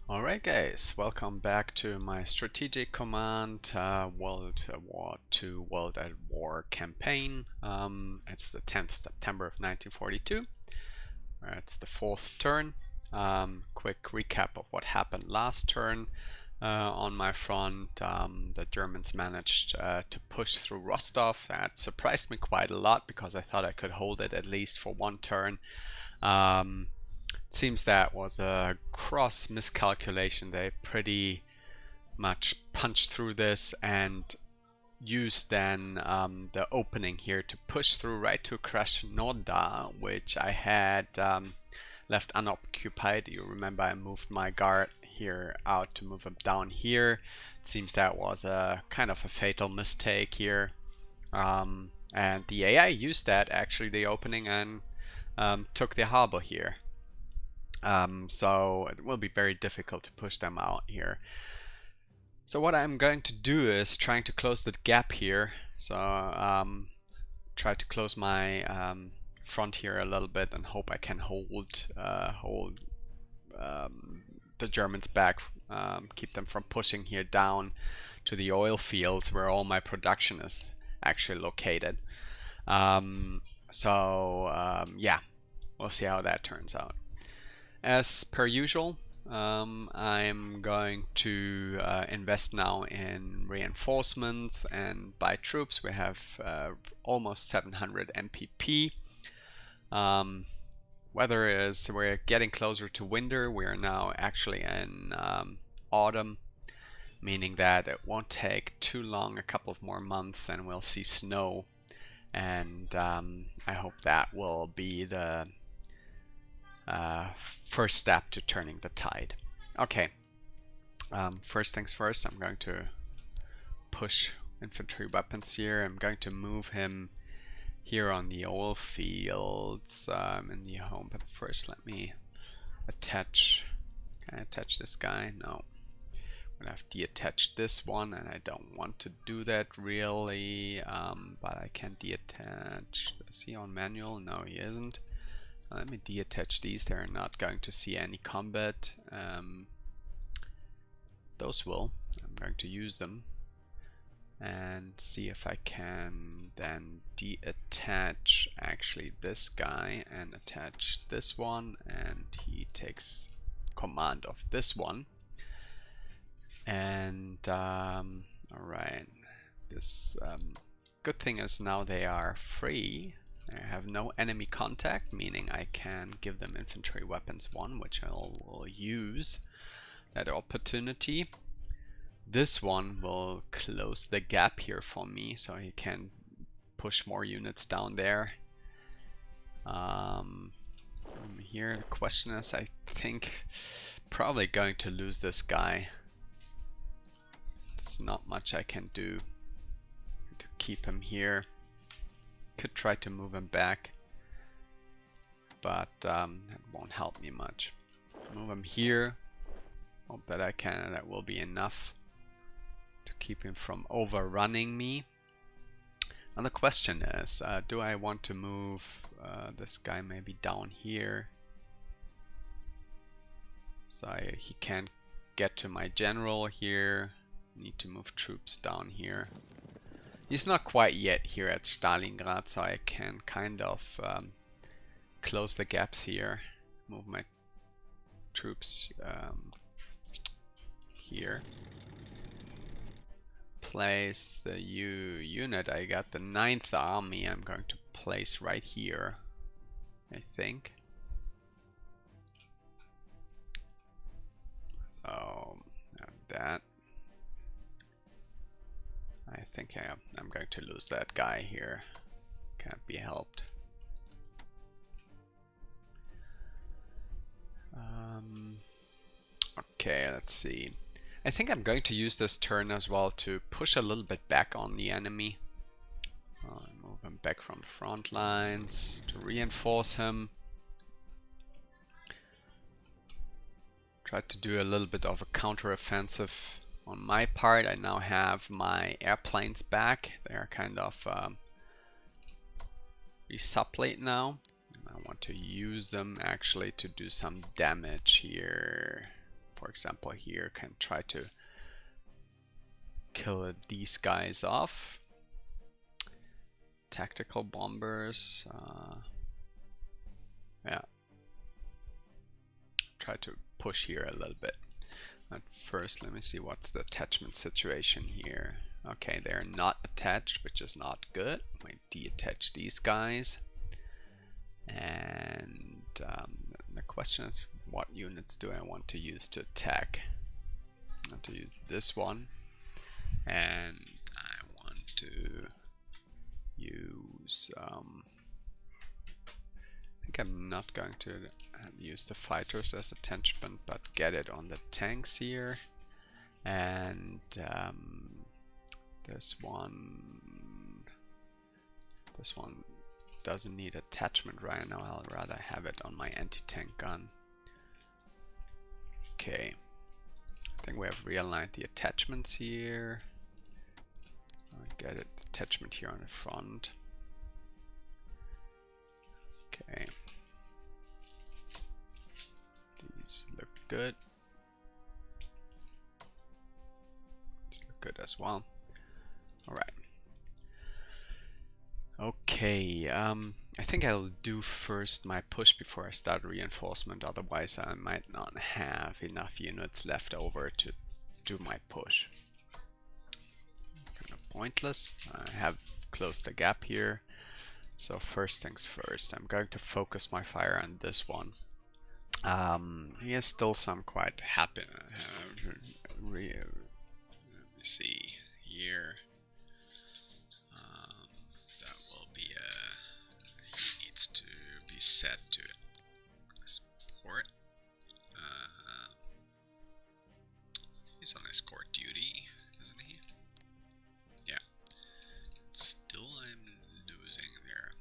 Alright guys, welcome back to my strategic command World War II World at War campaign. It's the 10th September of 1942. It's the 4th turn. Quick recap of what happened last turn. On my front, the Germans managed to push through Rostov. That surprised me quite a lot because I thought I could hold it at least for one turn. Seems that was a cross miscalculation. They pretty much punched through this and used then the opening here to push through right to Krasnodar, which I had left unoccupied. You remember I moved my guard here out to move him down here. It seems that was a kind of a fatal mistake here. And the AI used that, actually, the opening, and took the harbor here. So it will be very difficult to push them out here. So what I'm going to do is trying to close the gap here. So try to close my front here a little bit and hope I can hold the Germans back, keep them from pushing here down to the oil fields where all my production is actually located. Yeah, we'll see how that turns out. As per usual, I'm going to invest now in reinforcements and buy troops. We have almost 700 MPP. Weather is, we're getting closer to winter. We are now actually in autumn, meaning that it won't take too long, a couple of more months, and we'll see snow. And I hope that will be the first step to turning the tide. Okay, first things first, I'm going to push infantry weapons here. I'm going to move him here on the oil fields in the home, but first let me attach. Can I attach this guy? No. I'm gonna have deattached this one, and I don't want to do that really, but I can deattach. Is he on manual? No, he isn't. Let me deattach these. They're not going to see any combat. Those will. I'm going to use them and see if I can then deattach actually this guy and attach this one, and he takes command of this one. And alright, this good thing is now they are free. I have no enemy contact, meaning I can give them infantry weapons 1, which I will use that opportunity. This one will close the gap here for me, so he can push more units down there. Here the question is, I think probably going to lose this guy. There's not much I can do to keep him here. Could try to move him back, but that won't help me much. Move him here. Hope that I can. That will be enough to keep him from overrunning me. And the question is, do I want to move this guy maybe down here, so he can't get to my general here? Need to move troops down here. He's not quite yet here at Stalingrad, so I can kind of close the gaps here. Move my troops here. Place the unit I got, the 9th Army, I'm going to place right here, I think. So that. I think I'm going to lose that guy here. Can't be helped. Okay, let's see. I think I'm going to use this turn as well to push a little bit back on the enemy. Move him back from the front lines to reinforce him. Try to do a little bit of a counter-offensive on my part. I now have my airplanes back. They're kind of resupplate now. I want to use them actually to do some damage here. For example, here can try to kill these guys off. Tactical bombers. Yeah. Try to push here a little bit. But first, let me see what's the attachment situation here. Okay, they're not attached, which is not good. We detach these guys. And the question is, what units do I want to use to attack? I want to use this one. And I want to use... I think I'm not going to use the fighters as attachment, but get it on the tanks here. And this one doesn't need attachment right now. I'll rather have it on my anti-tank gun. Okay, I think we have realigned the attachments here. I'll get it attachment here on the front. Okay, these look good. These look good as well. All right. Okay, I think I'll do first my push before I start reinforcement, otherwise I might not have enough units left over to do my push. Kind of pointless. I have closed the gap here. So first things first, I'm going to focus my fire on this one. He has still some quite happy. Let me see here. That will be he needs to be set to support. He's on escort duty, isn't he? Yeah. Still, I'm losing there.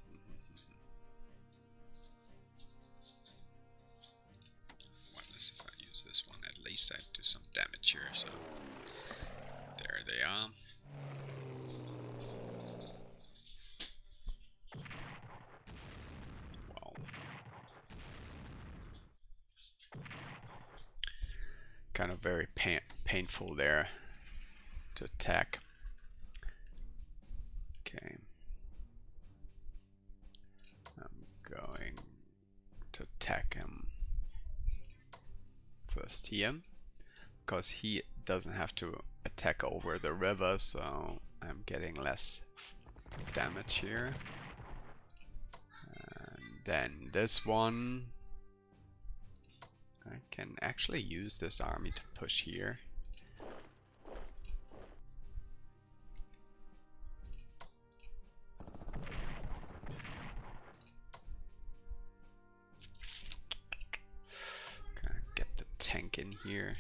What is if I use this one? At least I do some damage here. So there they are. Wow. Kind of very painful there to attack. Okay. I'm going to attack him first here, because he doesn't have to attack over the river, so I'm getting less damage here. And then this one, I can actually use this army to push here. Okay, get the tank in here.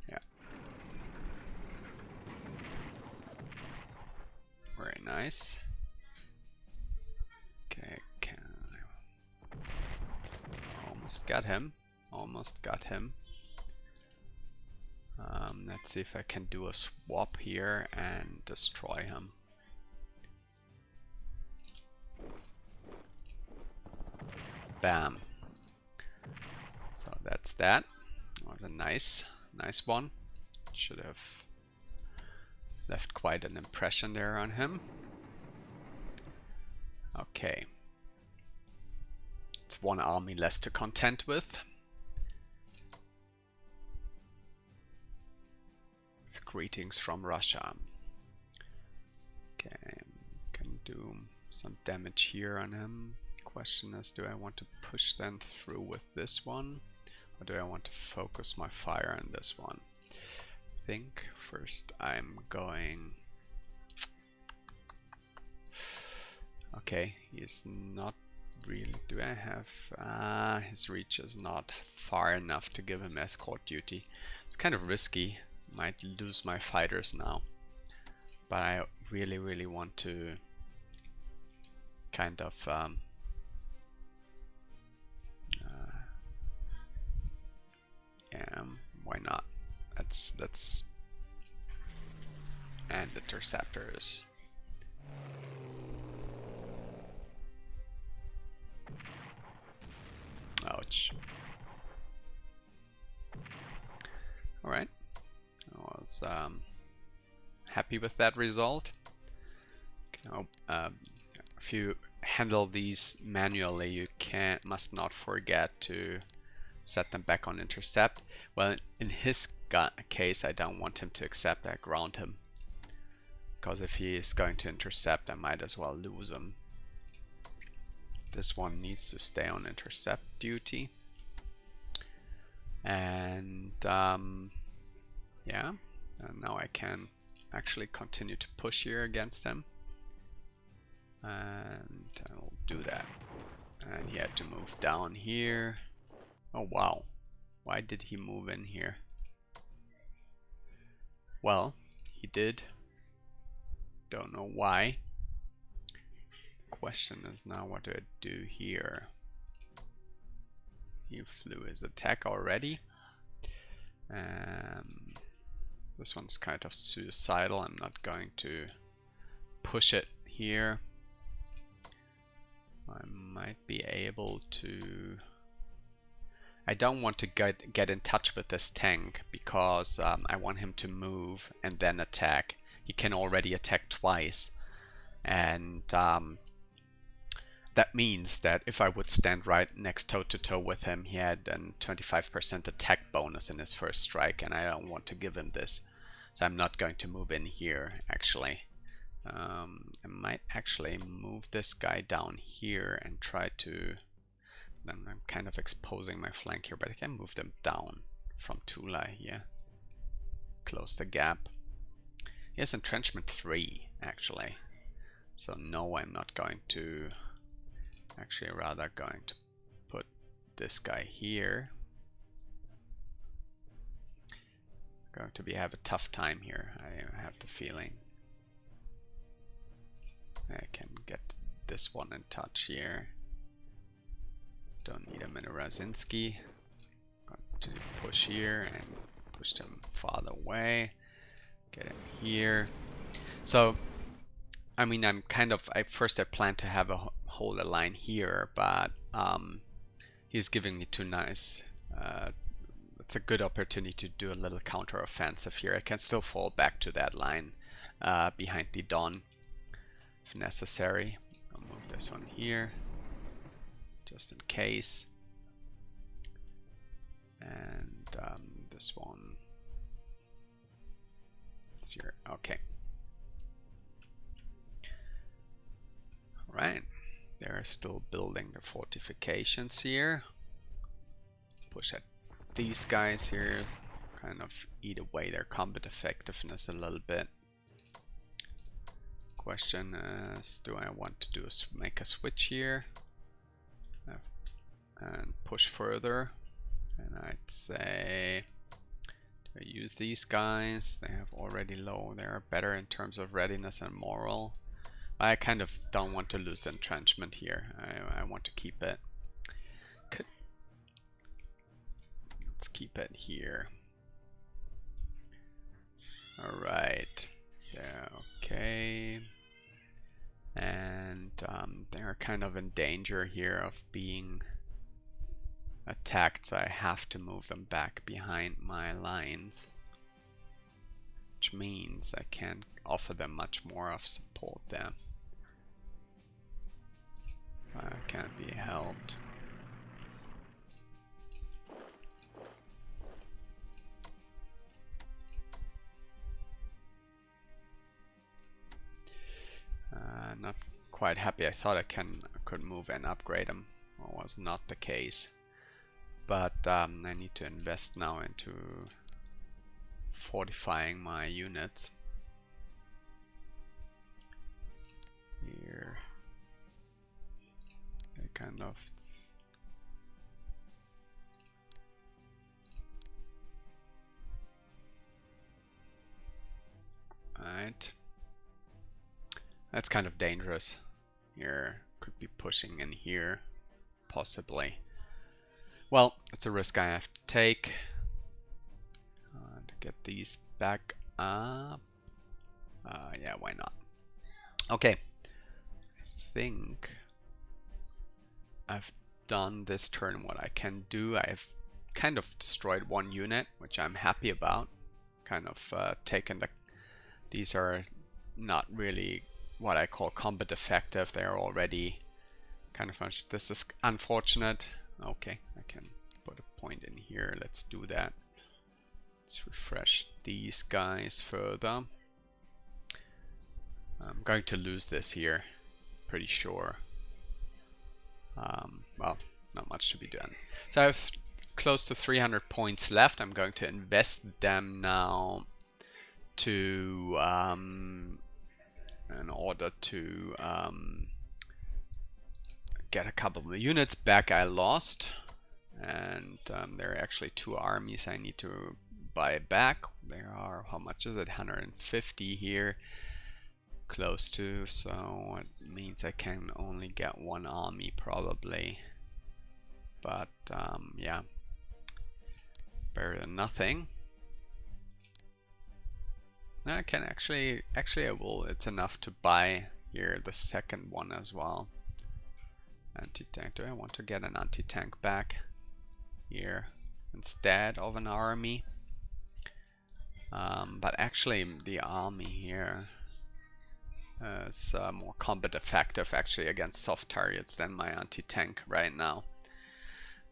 Yeah. Very nice. Okay, almost got him. Almost got him. Let's see if I can do a swap here and destroy him. Bam. So that's that. That was a nice one. Should have left quite an impression there on him. Okay. It's one army less to contend with. Greetings from Russia. Okay, can do some damage here on him. Question is, do I want to push them through with this one, or do I want to focus my fire on this one? I think first I'm going... Okay, he's not really... Do I have... his reach is not far enough to give him escort duty. It's kind of risky. Might lose my fighters now, but I really want to kind of yeah, why not? Let's and interceptors. Ouch. was happy with that result. If you handle these manually, you must not forget to set them back on intercept. Well, in his case, I don't want him to accept. I ground him, because if he is going to intercept, I might as well lose him. This one needs to stay on intercept duty. And yeah, and now I can actually continue to push here against him. And I'll do that. And he had to move down here. Oh wow, why did he move in here? Well, he did. Don't know why. Question is now, what do I do here? He flew his attack already. This one's kind of suicidal. I'm not going to push it here. I might be able to... I don't want to get in touch with this tank, because I want him to move and then attack. He can already attack twice. And that means that if I would stand right next toe-to-toe with him, he had a 25% attack bonus in his first strike, and I don't want to give him this. So I'm not going to move in here, actually. I might actually move this guy down here and try to... Then I'm kind of exposing my flank here, but I can move them down from Tula here. Close the gap. He has entrenchment 3, actually. So no, I'm not going to... Actually, rather going to put this guy here. Going to have a tough time here, I have the feeling. I can get this one in touch here. Don't need him in a Razinski. Got to push here and push them farther away. Get him here. So, I mean, I'm kind of... First I planned to have a hold a line here, but he's giving me too nice. It's a good opportunity to do a little counter-offensive here. I can still fall back to that line behind the Don if necessary. I'll move this one here, just in case. And this one. It's here. Okay. Alright. They're still building the fortifications here. Push at these guys here. Kind of eat away their combat effectiveness a little bit. Question is, do I want to make a switch here and push further? And I'd say, do I use these guys? They have already low. They are better in terms of readiness and moral. I kind of don't want to lose the entrenchment here. I want to keep it. Let's keep it here. Alright. Yeah, okay. And they're kind of in danger here of being attacked, so I have to move them back behind my lines. Which means I can't offer them much more of support there. Can't be helped. Not quite happy. I thought I could move and upgrade them. Well, was not the case. But I need to invest now into fortifying my units. Here. They kind of... Alright. That's kind of dangerous. Here, could be pushing in here, possibly. Well, it's a risk I have to take. To get these back up. Yeah, why not? Okay. I think I've done this turn what I can do. I've kind of destroyed one unit, which I'm happy about. kind of taken the. These are not really what I call combat effective. They're already kind of much. This is unfortunate. Okay, I can put a point in here. Let's do that. Let's refresh these guys further. I'm going to lose this here, pretty sure. Well, not much to be done. So I have close to 300 points left. I'm going to invest them now to in order to get a couple of the units back I lost. And there are actually 2 armies I need to buy back. There are, how much is it? 150 here. Close to, so it means I can only get 1 army probably. But yeah, better than nothing. I can actually I will. It's enough to buy here the second one as well. Anti-tank. Do I want to get an anti-tank back here instead of an army? But actually the army here is more combat effective actually against soft targets than my anti-tank right now.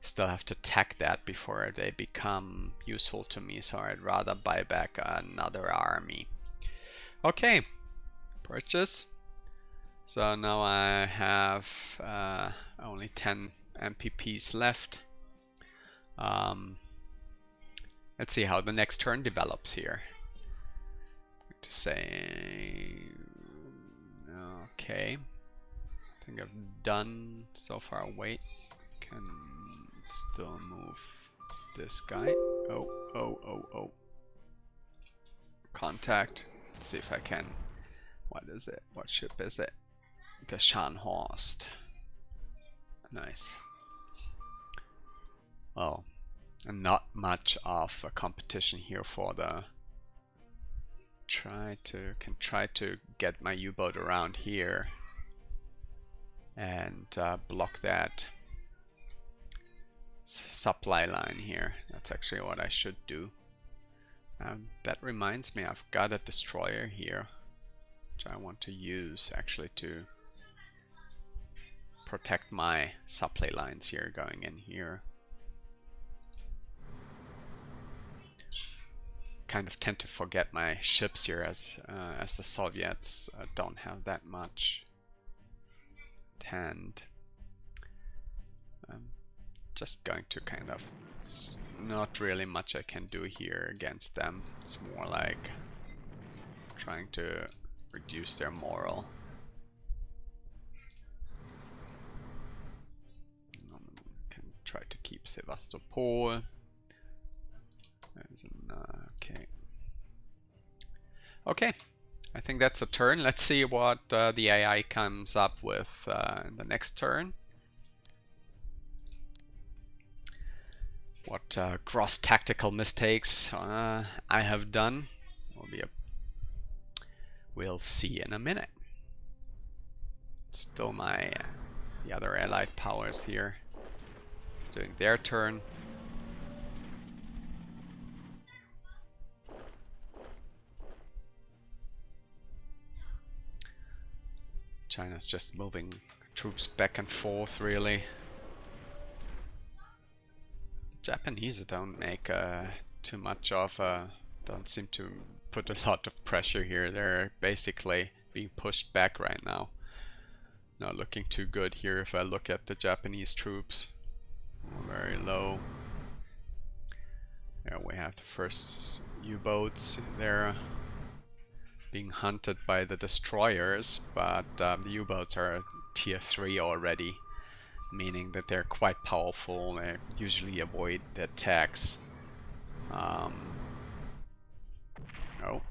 Still have to tech that before they become useful to me, so I'd rather buy back another army. Okay, purchase. So now I have only 10 MPPs left. Let's see how the next turn develops here. To say, okay, I think I've done so far. Wait, can still move this guy. Oh. Contact. Let's see if I can. What is it? What ship is it? The Scharnhorst. Nice. Well, and not much of a competition here for the. Can try to get my U-boat around here and block that supply line here. That's actually what I should do. That reminds me, I've got a destroyer here, which I want to use actually to protect my supply lines here going in here. Kind of tend to forget my ships here as the Soviets don't have that much at hand. I'm just going to kind of, not really much I can do here against them. It's more like trying to reduce their morale. Can try to keep Sevastopol. Okay, I think that's a turn. Let's see what the AI comes up with in the next turn. What gross tactical mistakes I have done we'll see in a minute. Still the other allied powers here doing their turn. China's just moving troops back and forth, really. Japanese don't make too much of don't seem to put a lot of pressure here. They're basically being pushed back right now. Not looking too good here if I look at the Japanese troops. Very low. There we have the first U-boats. They're being hunted by the destroyers, but the U-boats are tier 3 already, meaning that they're quite powerful. They usually avoid the attacks. Oh,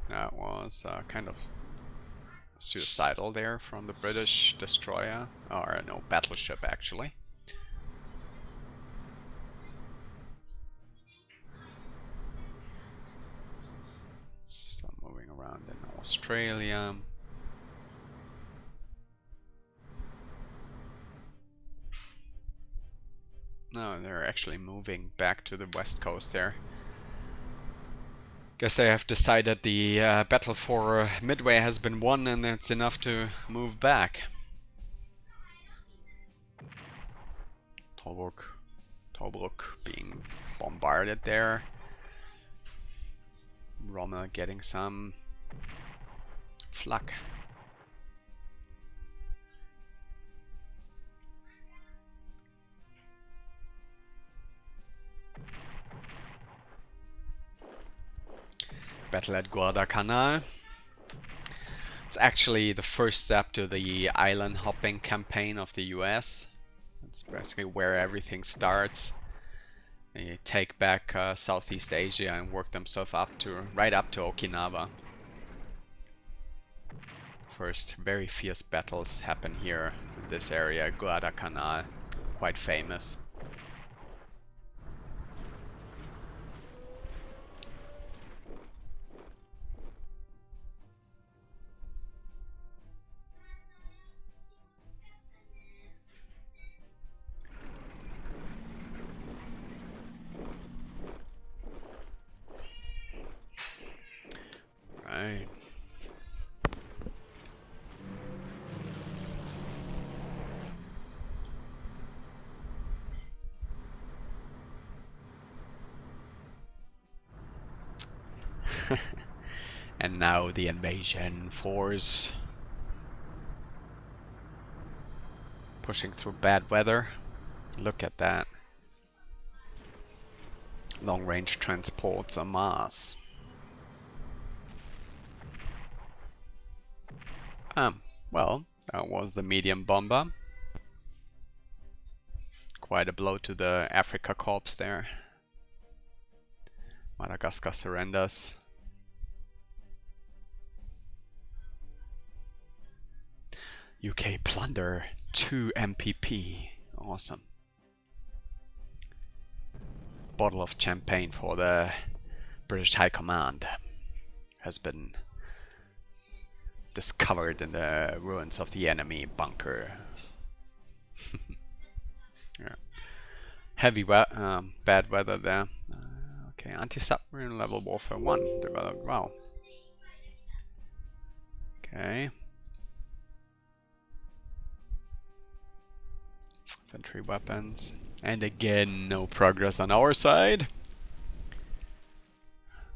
that was kind of suicidal there from the British destroyer, or no, battleship actually. Start moving around in Australia. No, they're actually moving back to the west coast there. Guess they have decided the battle for Midway has been won and it's enough to move back. Tobruk being bombarded there. Rommel getting some flak. Battle at Guadalcanal. It's actually the first step to the island hopping campaign of the US. It's basically where everything starts. They take back Southeast Asia and work themselves up to right up to Okinawa. First very fierce battles happen here in this area. Guadalcanal, quite famous. Right. And now the invasion force pushing through bad weather. Look at that. Long range transports en masse. Well, that was the medium bomber. Quite a blow to the Africa Corps there. Madagascar surrenders. UK plunder 2 MPP. Awesome. Bottle of champagne for the British High Command has been discovered in the ruins of the enemy bunker. Yeah. Heavy bad weather there. Okay, anti-submarine level warfare 1 developed. Wow. Okay. Infantry weapons. And again, no progress on our side.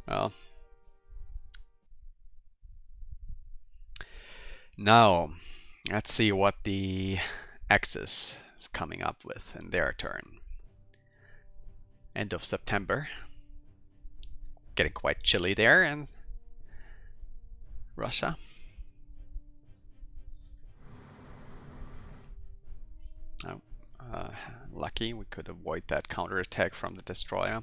Well. Now, let's see what the Axis is coming up with in their turn. End of September. Getting quite chilly there, and Russia. Oh, lucky we could avoid that counterattack from the destroyer.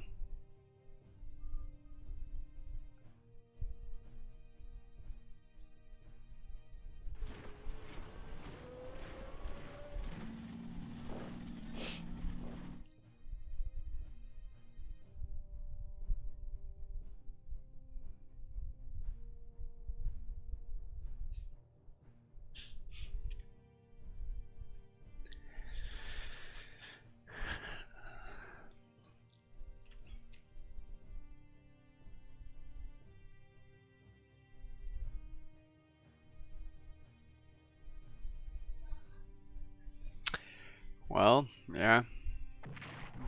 Well, yeah.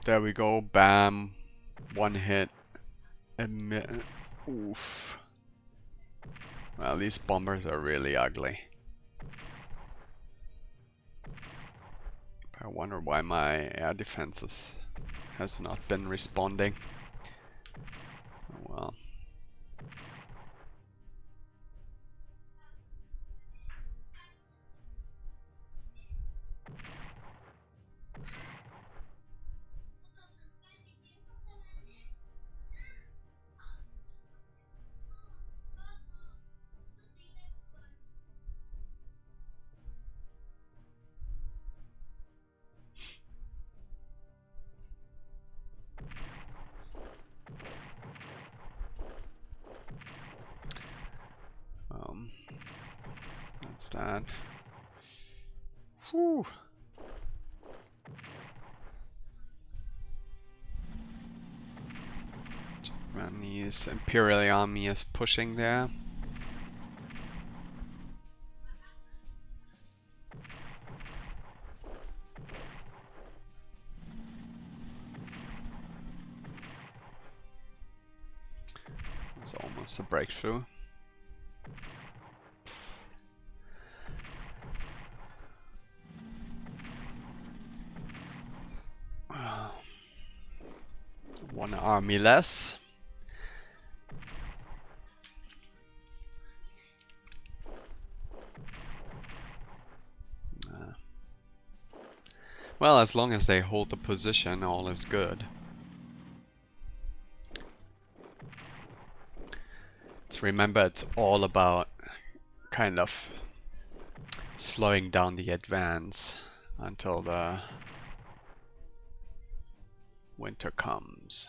There we go. Bam. One hit. Oof. Well, these bombers are really ugly. I wonder why my air defenses has not been responding. Oh, well. That's that. Whew. Japanese Imperial Army is pushing there. It's almost a breakthrough. One army less. Well, as long as they hold the position, all is good. So remember, it's all about kind of slowing down the advance until the winter comes.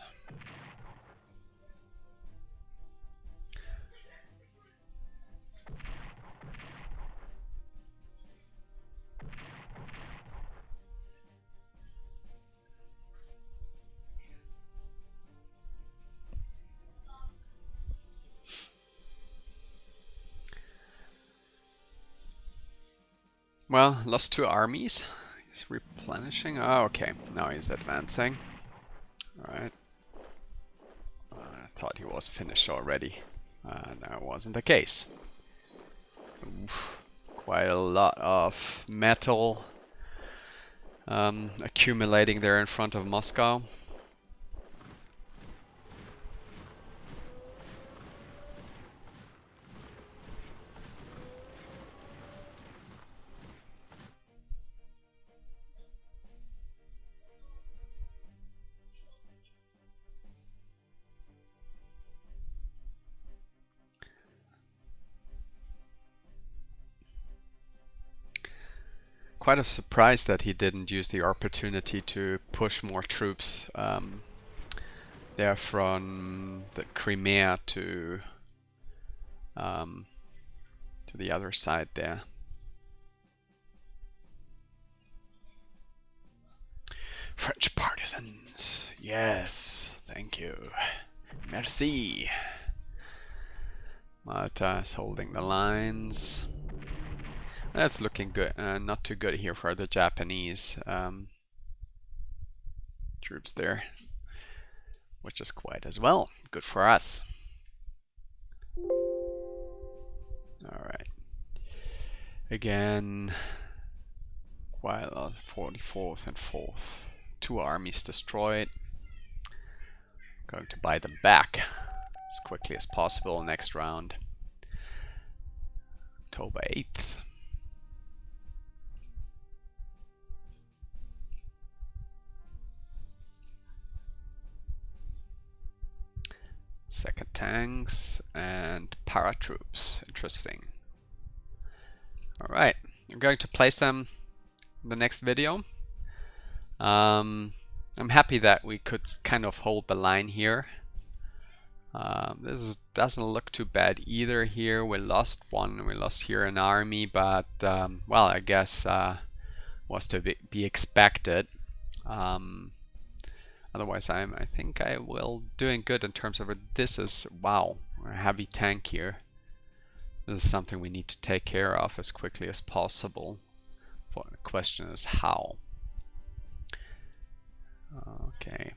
Well, lost 2 armies. He's replenishing. Oh, okay. Now he's advancing. Alright. I thought he was finished already. That wasn't the case. Oof. Quite a lot of metal accumulating there in front of Moscow. Quite a surprise that he didn't use the opportunity to push more troops there from the Crimea to the other side there. French partisans, yes, thank you, merci. Malta is holding the lines. That's looking good, not too good here for the Japanese troops there, which is quite as well. Good for us. Alright. Again, while 44th and 4th. 2 armies destroyed. Going to buy them back as quickly as possible next round. October 8th. Second tanks and paratroops. Interesting. Alright, I'm going to place them in the next video. I'm happy that we could kind of hold the line here. Doesn't look too bad either here. We lost one, we lost here an army, but well, I guess was to be expected. Otherwise, I think I will doing good in terms of it. This is, wow, a heavy tank here. This is something we need to take care of as quickly as possible. The question is how. Okay.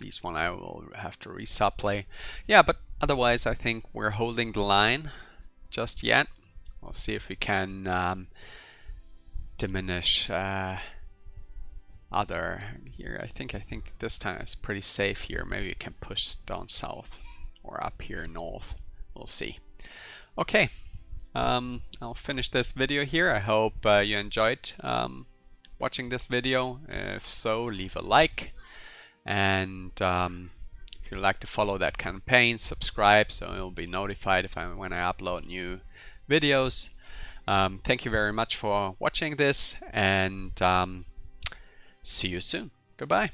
These one I will have to resupply. Yeah, but otherwise I think we're holding the line just yet. We'll see if we can diminish other here. I think this time it's pretty safe here. Maybe we can push down south or up here north. We'll see. Okay, I'll finish this video here. I hope you enjoyed watching this video. If so, leave a like, and if you'd like to follow that campaign, subscribe so you'll be notified when I upload new videos. Thank you very much for watching this, and see you soon. Goodbye.